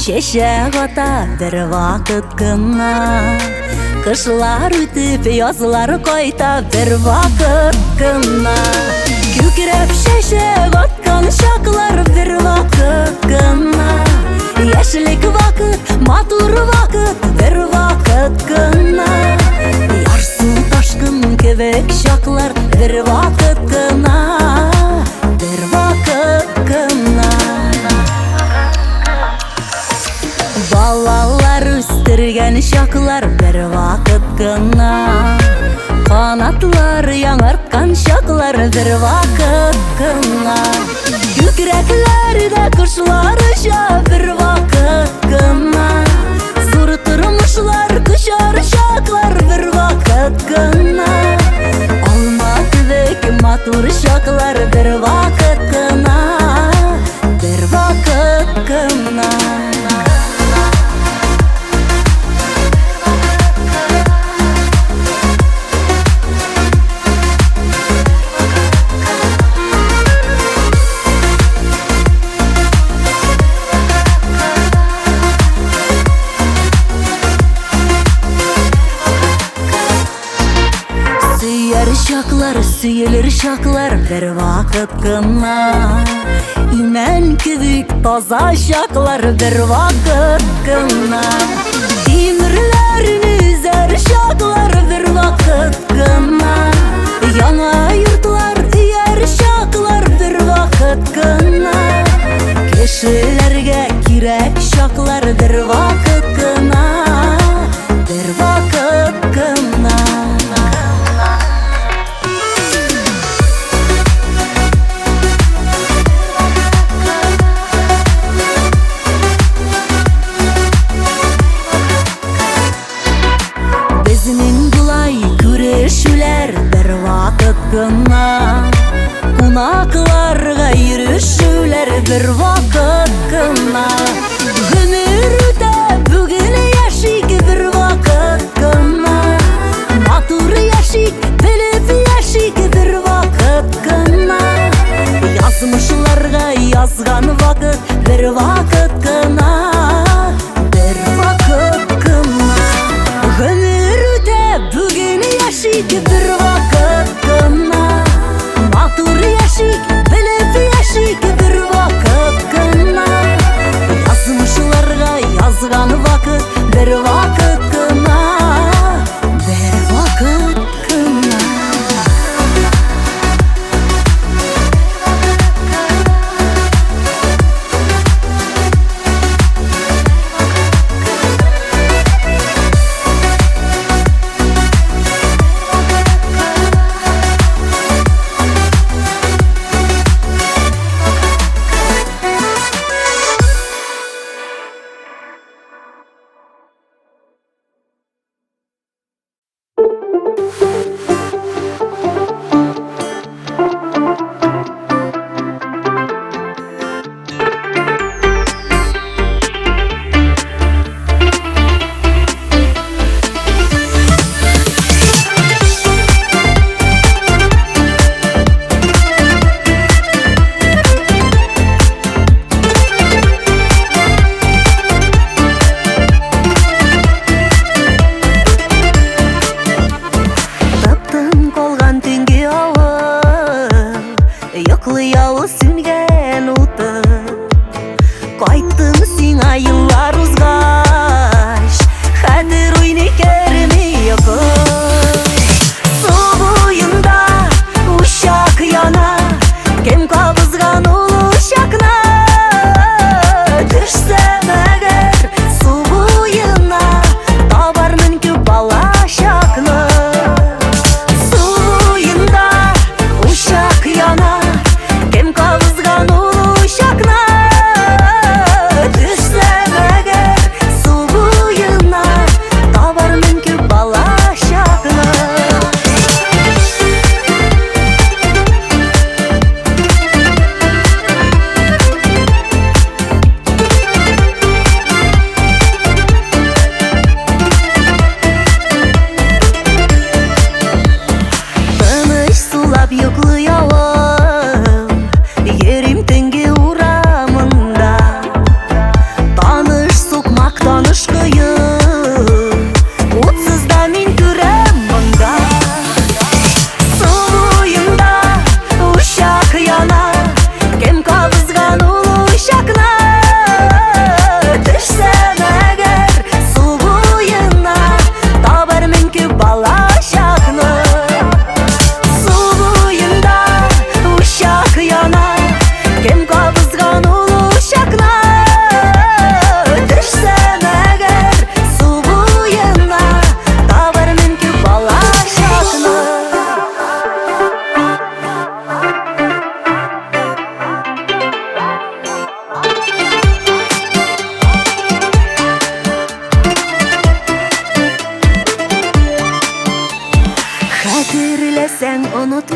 Шешек ата bir vakit gına, kışlar ütüp yazlar koyta bir vakit gına. Kükrep şeşek atkan şaklar bir vakit gına. Yeşillik vakit, matur vakit bir vakit gına. Yarsın taşkın kebek şaklar bir vakit gına. Bir vakit gına. Balalar üstürgen şaklar bir vakit gına. Kanatlar yanartkan şaklar bir vakit gına. Kükreklerde kuşlar ışa bir vakit gına. Sur turmuşlar kuşar şaklar bir vakit gına. Almatıdaki matur şaklar bir vakit gına. Bir vakit gına. Şaklar, süyelir şaklar bir vakit gına. İmen kübük taza şaklar bir vakit gına. Timirlerini üzer şaklar bir vakit gına. Yana yurtlar yer şaklar bir vakit gına. Kişilerge kirek şaklar bir vakit gına. Bir vakit gına. Bir vakit gına. Kunaklarga yürüşüler bir vakit gına. Gönürde bugün yaşik bir vakit gına. Matur yaşik, bilip yaşik bir vakit gına. Yazmışlarga yazgan vakit bir vakit gına. Bir vakit gına. Gönürde bugün yaşik bir vakit gına. Matur yaşik, bilip yaşik bir vakit gına. Yazmışlarga yazgan vakit bir vakit gına. Bir vakit gına. Kavuzgan ulu şakna, düşseme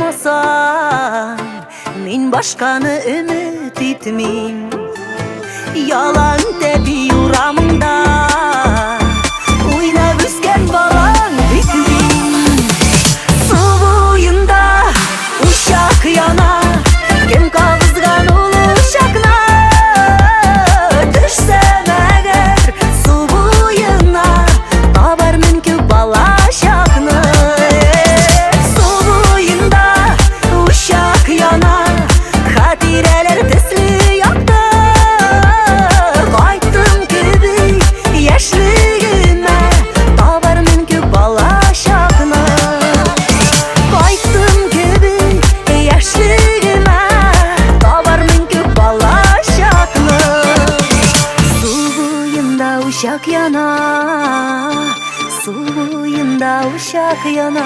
olmasa men başkanı ümit etmeyim. Yalan tebi yuramında oynab ösken balan bitmeyim. Su boyunda uşak yana, kim kavuzgan ol uşakna. Düşsem eğer su boyuna, tabar mümkün bala şakны. Su boyunda uşak yana, hatireler tesli yaktı. Qaytdım gibi yaşlığıma, tabar mümkün bala şakны. Qaytdım gibi yaşlığıma, tabar mümkün bala şakны. Su boyunda uşak yana, su boyunda uşak yana.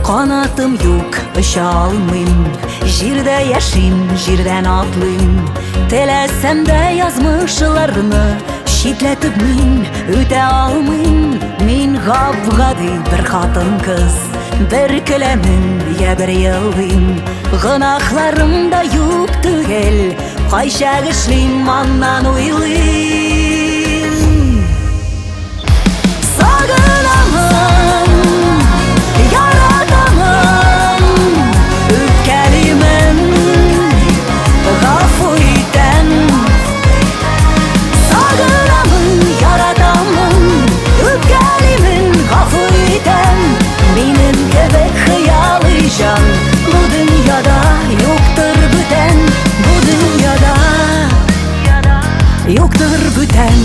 Kanatım yok, uça almayım. Jirde yaşayım, jirden atlayım. Telesem de yazmışlarını şidletip min öte almayım. Min gavgadi bir hatın kız, bir kölemin ya bir yıldayım. Gınahlarımda yok tügel, kayşa güçlüyüm andan uylayım. Sağınamın yaratamın, öpkelimin gafur iten. Sağınamın yaratamın, öpkelimin gafur iten. Benim gibi hıyalıycan bu dünyada yoktur büten. Bu dünyada yoktur büten.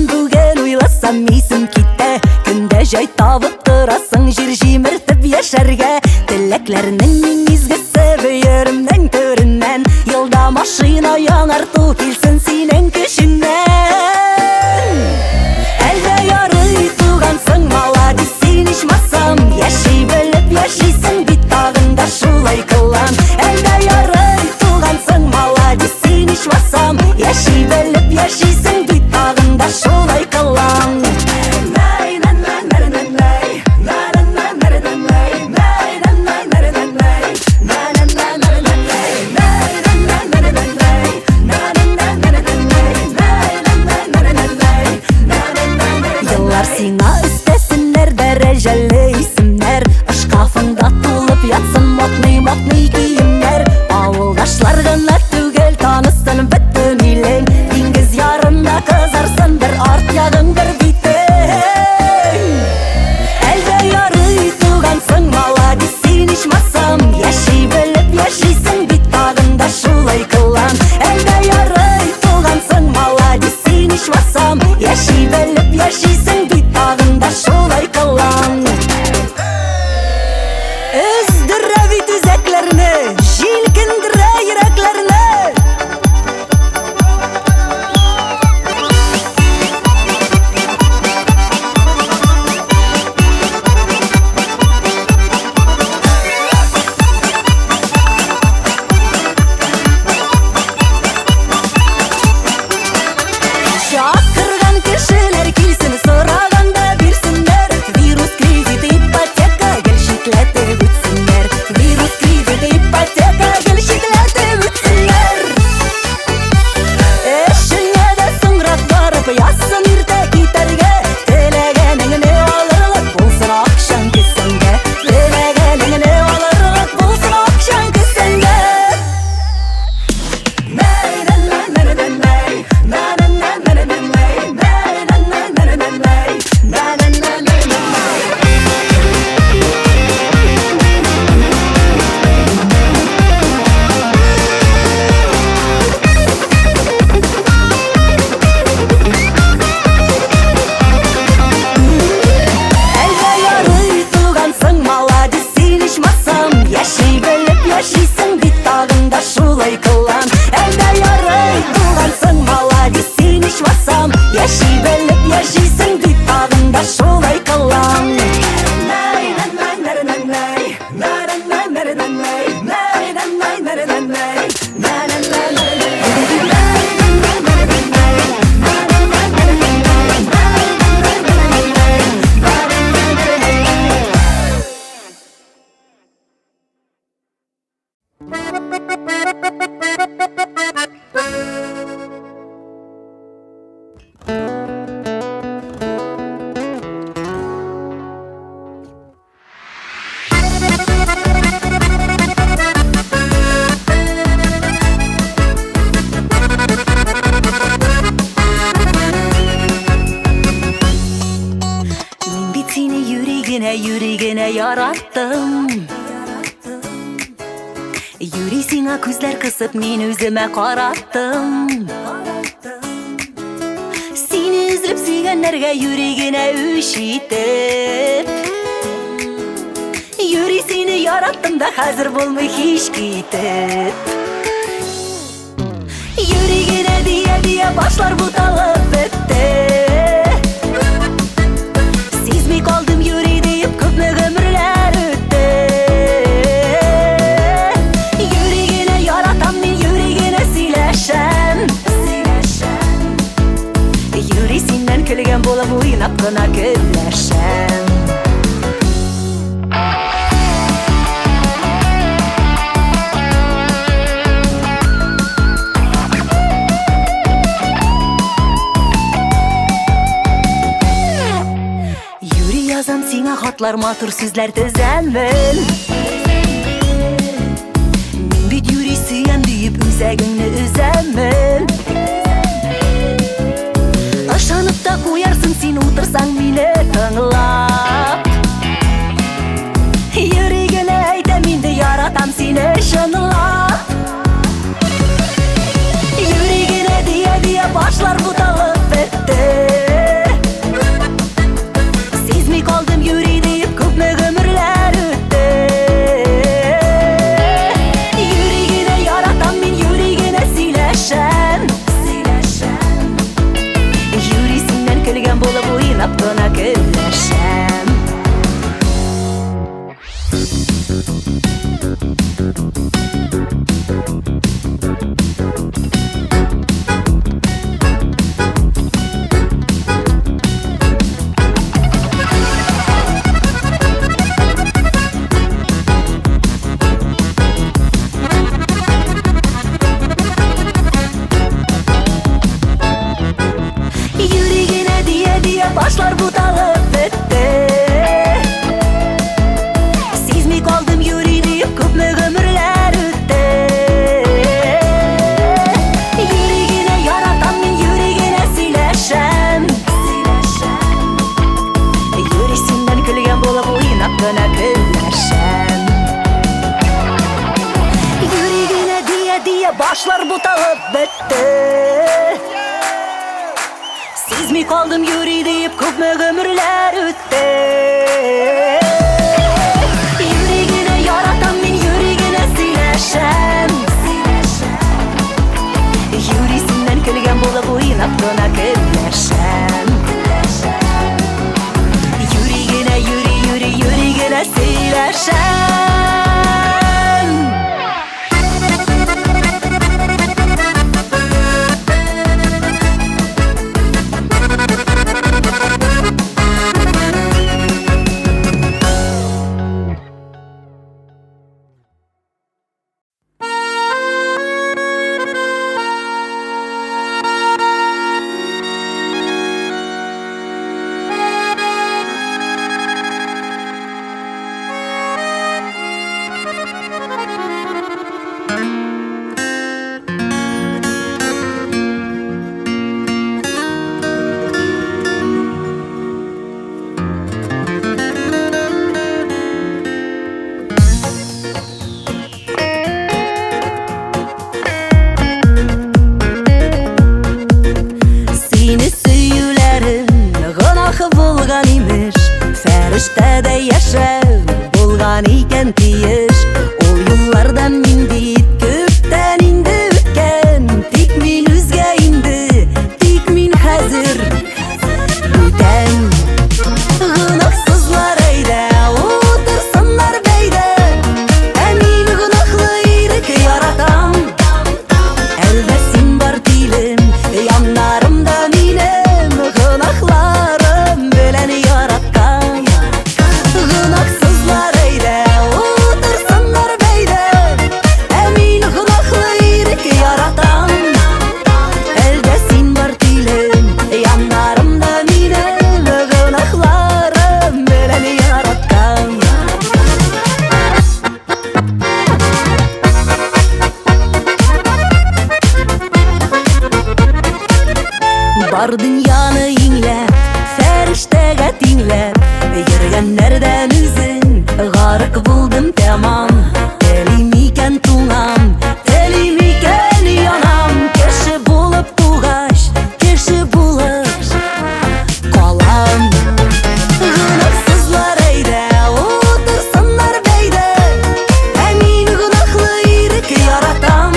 Бүгін ойласам есім кетті. Күнде жай табып тұрасың жер жеміртіп яшәргә. Тілекләрнең ең изгесе бөерімнің төріннен. Елда машина яңарту келсін синең көшіңнен. Әлдә ярый тугансың, маладис, син ичмасам. Яши белеп яшисің бит, тагында шулай кылам. Әлдә ярый тугансың, маладис, син ичмасам. Яши белеп яшисің бит, тагында шулай кылам. Сиңа үстәсеннәр дәрәҗәле исемнәр. Шкафыңда тулып ятсын модный киемнәр. Авылдашлар гына түгел, танысын бөтен илең. Диңгез ярында кызарсын бер арт ягың, бер битең. Әлдә ярый тугансың, маладис, син ичмасам. Яши белеп яшисең бит, тагында шулай кылам. Әлдә ярый тугансың, маладис, син ичмасам. Яши белеп яшисең бит, тагында шулай кылам. Өздерә бит үзәкләрне, җилкендерә йөрәкләрне. Чакырган кешеләр килсен, сораганда бирсеннәр. Вирус, кредит, ипотека, гел шикләтеп үтсеннәр. Вирус, кредит, ипотека, гел шикләтеп үтсеннәр. Эшеңә дә соңрак барып язсын иртә китәргә. Теләгәнеңне алырлык булсын акчаң кесәңдә. Теләгәнеңне алырлык булсын акчаң кесәңдә. Әлдә ярый тугансың, маладис, син ичмасам. Яши белеп яшисең бит, тагында шулай кылам. Әлдә ярый тугансың, маладис, син ичмасам. Яши белеп яшисең бит, тагында шулай кылам. Мин бит сине йөрегенә яраттым. Юри сиңа күзләр кысып, мин үземә караттым. Сине эзләп сөйгәннәргә йөрегенә үч итеп. Юри сине яраттым да хәзер булмый һич китеп. Йөрегенә дия башлар буталып бетте. Сизми калдым юри дип, күпме гомерләр үтте. Йөрегенә яратам мин, йөрегенә сөйләшәм. Юри синнән көлгән булып, уйнап кына көнләшәм. Язам сиңа хатлар, матур сүзләр төзәмен. Мин бит юри сөйгән диеп үзәгеңне үзәмен. Ышанып та куярсың син, утырсаң мине тыңлап. Йөрегенә әйтәм инде, яратам сине чынлап. Йөрегенә дия башлар буталып бетте. oynap gına gülleşem. Yüreğine diye başlar bu dalı bitti. Siz mi kaldım yüreği deyip köpme ömürler öttü. Yüreğine yaratan men yüreğine sileşem. Yüreğinden külgen bolup oynap gına gülleşem. Yüreğine diye başlar bu dalı bitti. Siz mi kaldım yüreği deyip köpme ömürler öttü. Yüreğine yaratan men yüreğine sileşem. Yüreğinden külgen bolup oynap gına gülleşem. Yüreğine yüreğine sileşem. Seni söylerim gınahı bulgan imiş. Feriştede yaşam bulgan iken tiyiş. O yıllardan min deyit köpten indi ötken. Tik min üzge indi, tik min hazır öten. Gınahsızlar eyde otursunlar beyde. Emin gınahlı irik yaratan. Elbesin var dilim yanlarımda minem. Gınahlarım bilen yaratkan. Gınahsızlar eyde otursunlar beyde. Emin gınahlı irik yaratan. Elbesin var dilim yanlarımda minem. Gınahlarım bilen yaratkan. Bar dünyanı inlep, feriştege dinlep. Yürgenlerden üzün, garık buldum tamam. Telim iken tuğam, telim iken yanam. Keşi bulup buğaş, keşi bulup kalam. Gınahsızlar eyde otursunlar beyde. Emin gınahlı irik yaratan.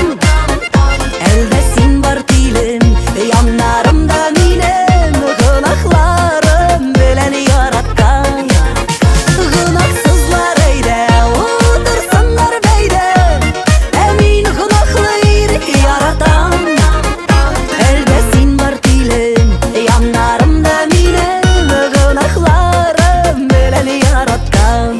Elbesin var dilim yanlarımda minem. Gınahlarım bilen yaratkan. Gınahsızlar eyde otursunlar beyde. Emin gınahlı irik yaratan. Elbesin var dilim yanlarımda minem. Gınahlarım bilen yaratkan.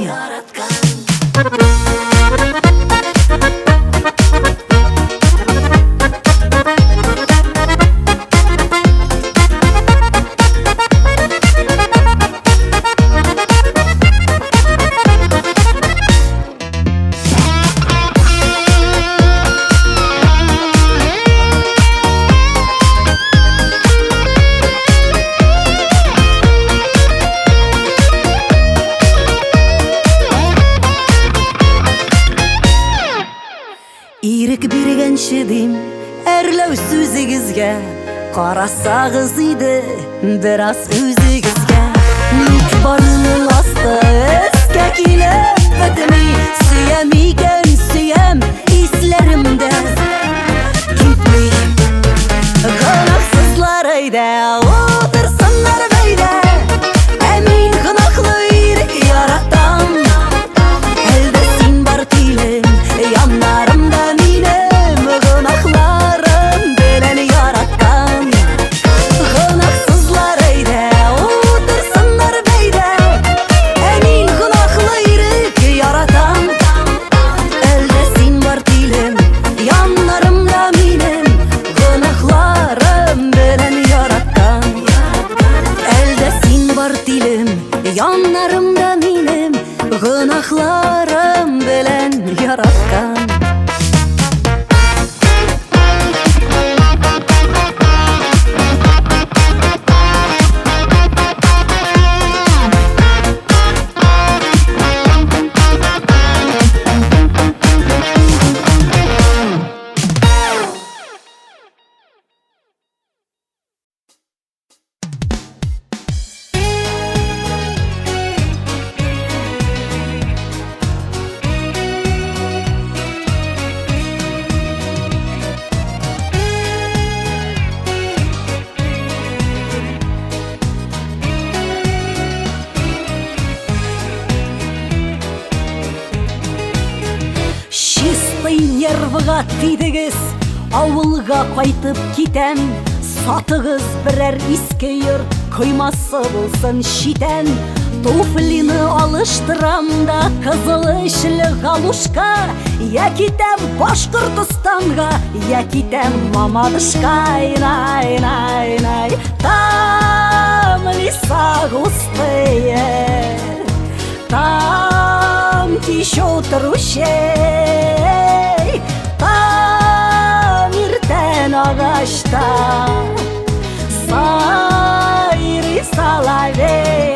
İrik birgen şedim erlev sözügizge. Qarasağız idi biraz özügizge. Nik barının astı eskek ile betimi. Süyem iken süyem hislerimde. Gitmiş ganaksızlar eyde otursunlar beyde. Yanlarımda benim günahlarım bilen yaratkan. Чистый нервыға тидігіз, ауылға қайтып кетем. Сатығыз бірер иске йорт, көймасы болсын шитен. Туфлины алыштырам да қызыл ішлі галушка. Я кетем Башқұртыстанға, я кетем Мамадышқа. Ай-най-най-най, там леса густые, там течет ручей, там иртен ағашта сайрый соловей.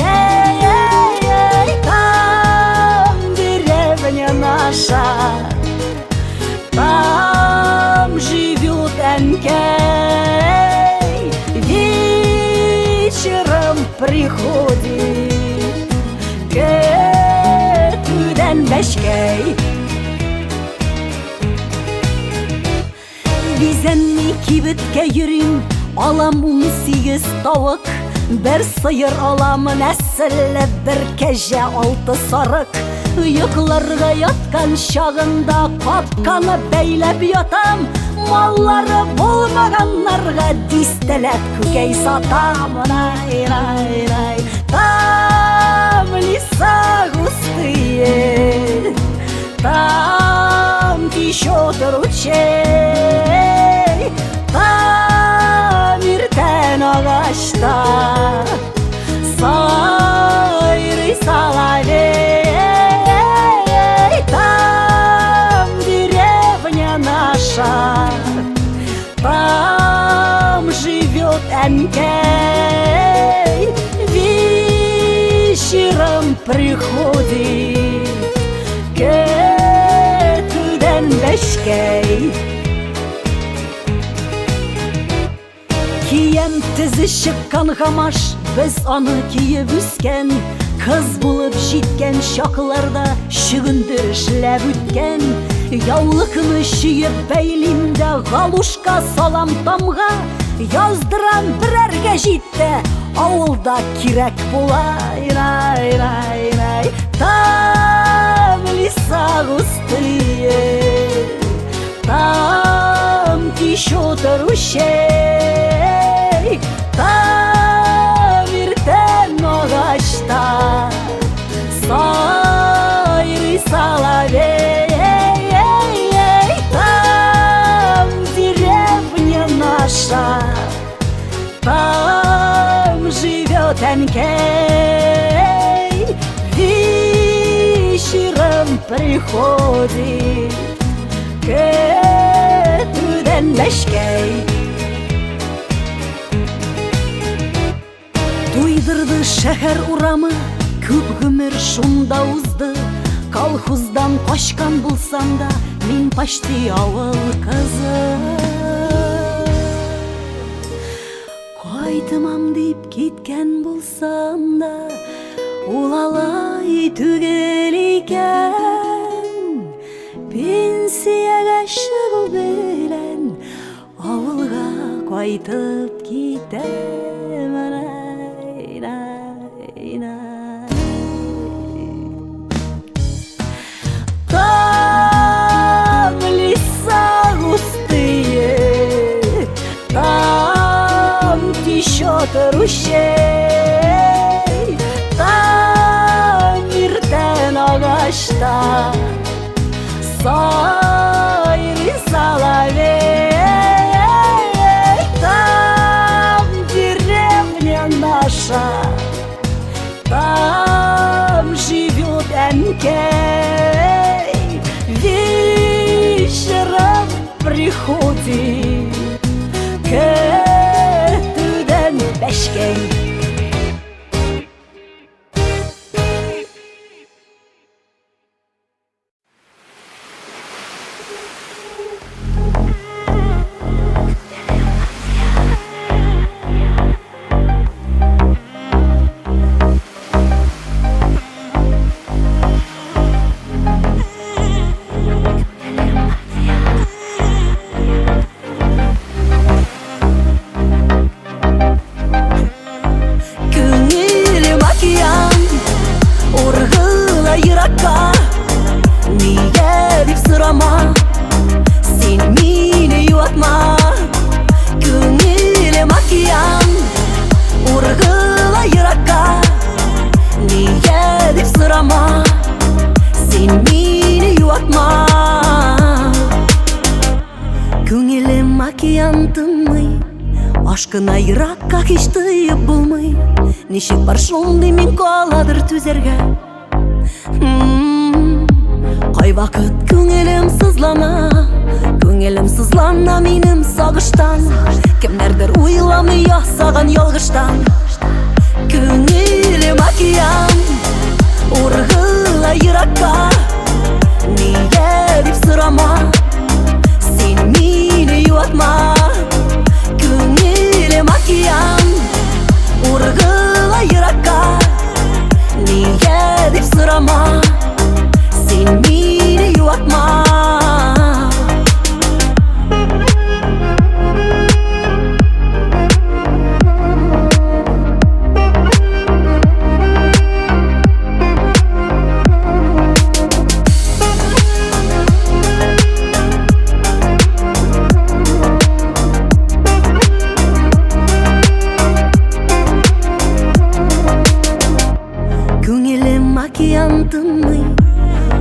Там деревня наша, там живет Энкей. Вечером приходит көтүден бәшкәй. Бизәнне кибеткә йөрим, алам 18 тавык. Бер сыйыр алам, нәселле бер кәҗә, 6 сарык. Йокларга яткан чагында капканы бәйләп ятам. Маллары булмаганнарга дистәләп күкәй сатам. Ай-ай-ай, там леса густые, там течет ручей, там иртен ағашта сайрый соловей. Там деревня наша, там живет Энкей. Вечером приходит көтүден бәшкәй. Кием тізе шыққан ғамаш, біз аны киіп үскен. Қыз болып жеткен шақыларда шүгінді ішләп үткен. Яулықны шүйіп бәйлімді галушка салам тамға. Яздырам бірәрге жетті, ауылда кирәк була. Ай-ай-ай, там леса густые, там течет ручей, там иртен ағашта сайрый соловей. Там деревня наша, там живет Энкей. Вечером приходит көтүден бәшкәй. Туйдырды шәһәр урамы, күп гомер шунда узды. Колхоздан качкан булсам да, мин почти авыл кызы. Кайтымам дип кеткен булсам да, ул алай түгел икән. Пенсияга чыгу белән авылга кайтып китәм. Там леса густые, там течет ручей, там иртен ағашта сайрый соловей. Там деревня наша, там звонкей. Вечером приходит көтүдөн бешкең. Ашкына йыракка һич тыйып булмый. Ничек бар шундый мин каладыр түзәргә. Кайвакыт күңелем сызлана минем сагыштан. Кемнәрдер уйламый ясаган ялгыштан. Күңелем океан, ургыла йыракка. Нигә дип сорама, син мине юатма. Күңелем океан, ургыла йыракка. Нигә дип сорама, син мине юатма.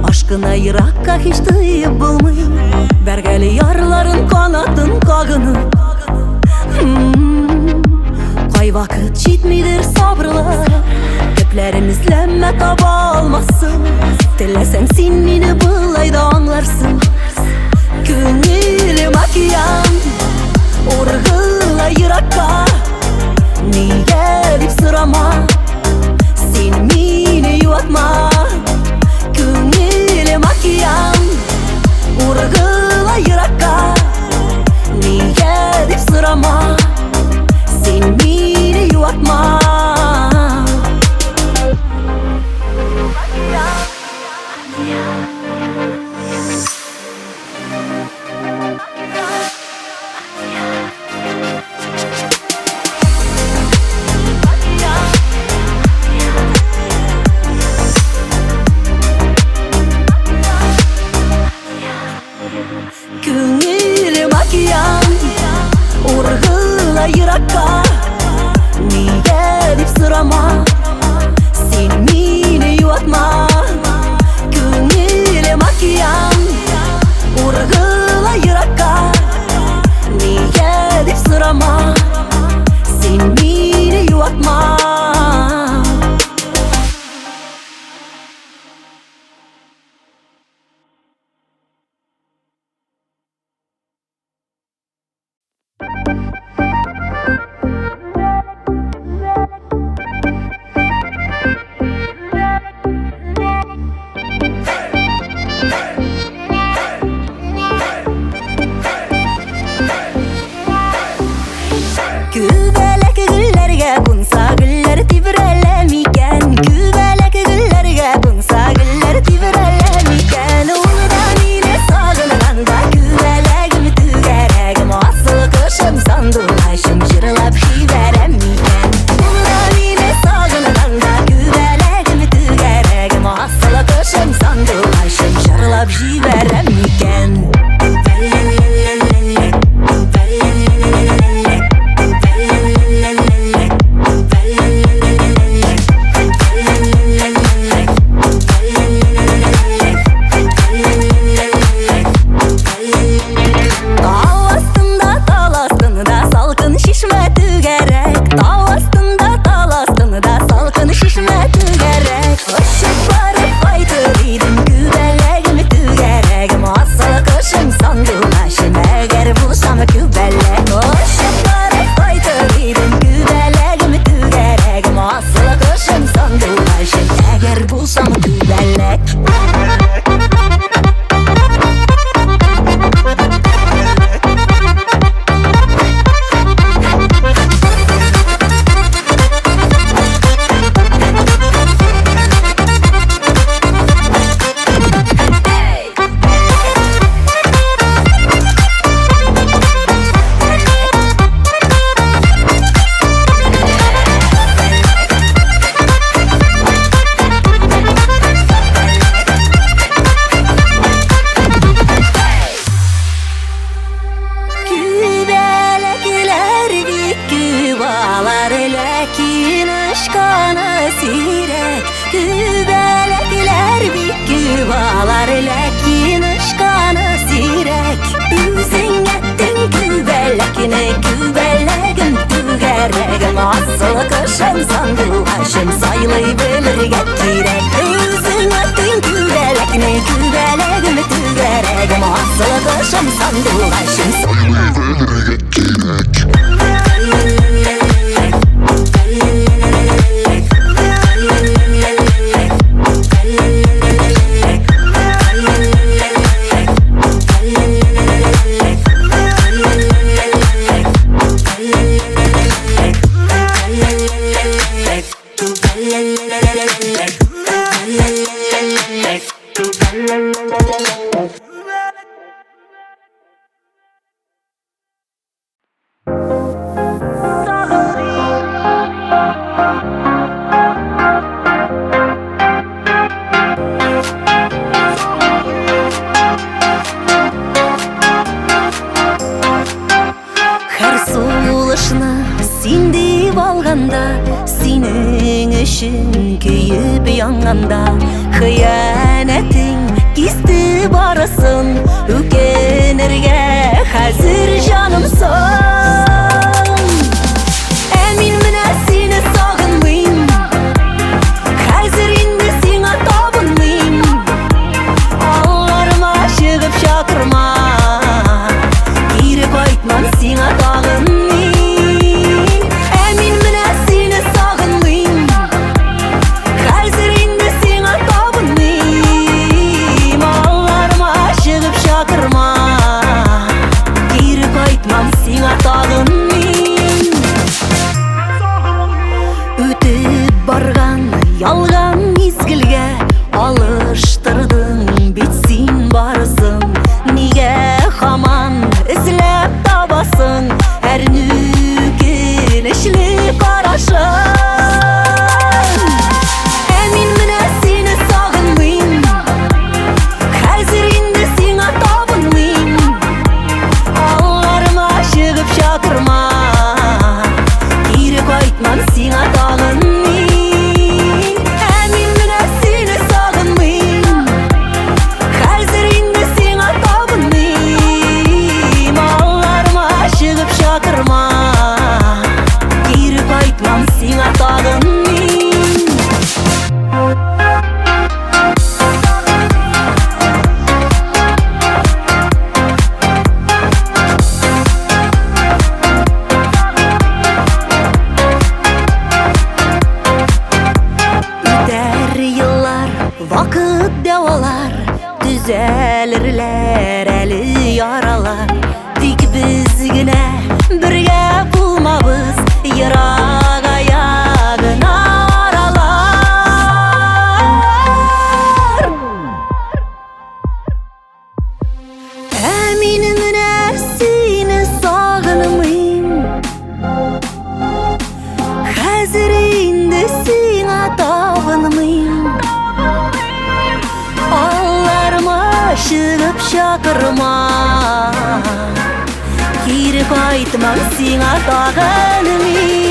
Ашкына йыракка һич тыйып булмый. Бәргәле ярларын канатын кагынып. Кайвакыт җитмидер сабырлык. Төпләрен эзләмә таба алмассың. Теләсәң син мине былай да аңларсың. Күңелем океан, ургыла йыракка. Нигә дип сорама, син мине юатма. Күңелем океан, ургыла йыракка. Нигә дип сорама, син мине юатма. bulsam gübellek. Kübelekler bikki bağlar lakin ışkanı sirek. Üzün ettin kübelekini kübelekim tügeregim. Asılı kışım sandı başım sayılabilir gerek. Üzün ettin kübelekini kübelekim tügeregim. Asılı kışım sandı başım sayılabilir gerek. Синдип алганда, сенің үшін күйіп яңғанда, хыянатың кесті барысын, өкенерге қазір жанымсың. Әмин міне сені сағынмайм, қазір енді сеңа табынмайм. Алларыма шығып шақырма, еріп айтмам сеңа тағынмайм. Ялған мезгілге алыштырдың бет сен барысың. Неге хаман ізлеп табасың әр нүкелішлі қарашың. Әмин міне сені сағынмайм, қазір енді сеңа табынмайм. Алларыма шығып шақырма, еріп айтмам сеңа тағынмайм. Vakit devalar, düzelirler eli yaralar. Dik biz yine birge bulmabız, yırak ayağına aralar. Eminimine seni sağınmayım, hazır indi seni tavınmayım. Allarıma шығып шақырма, еріп айтмам сеңа тағынмайм.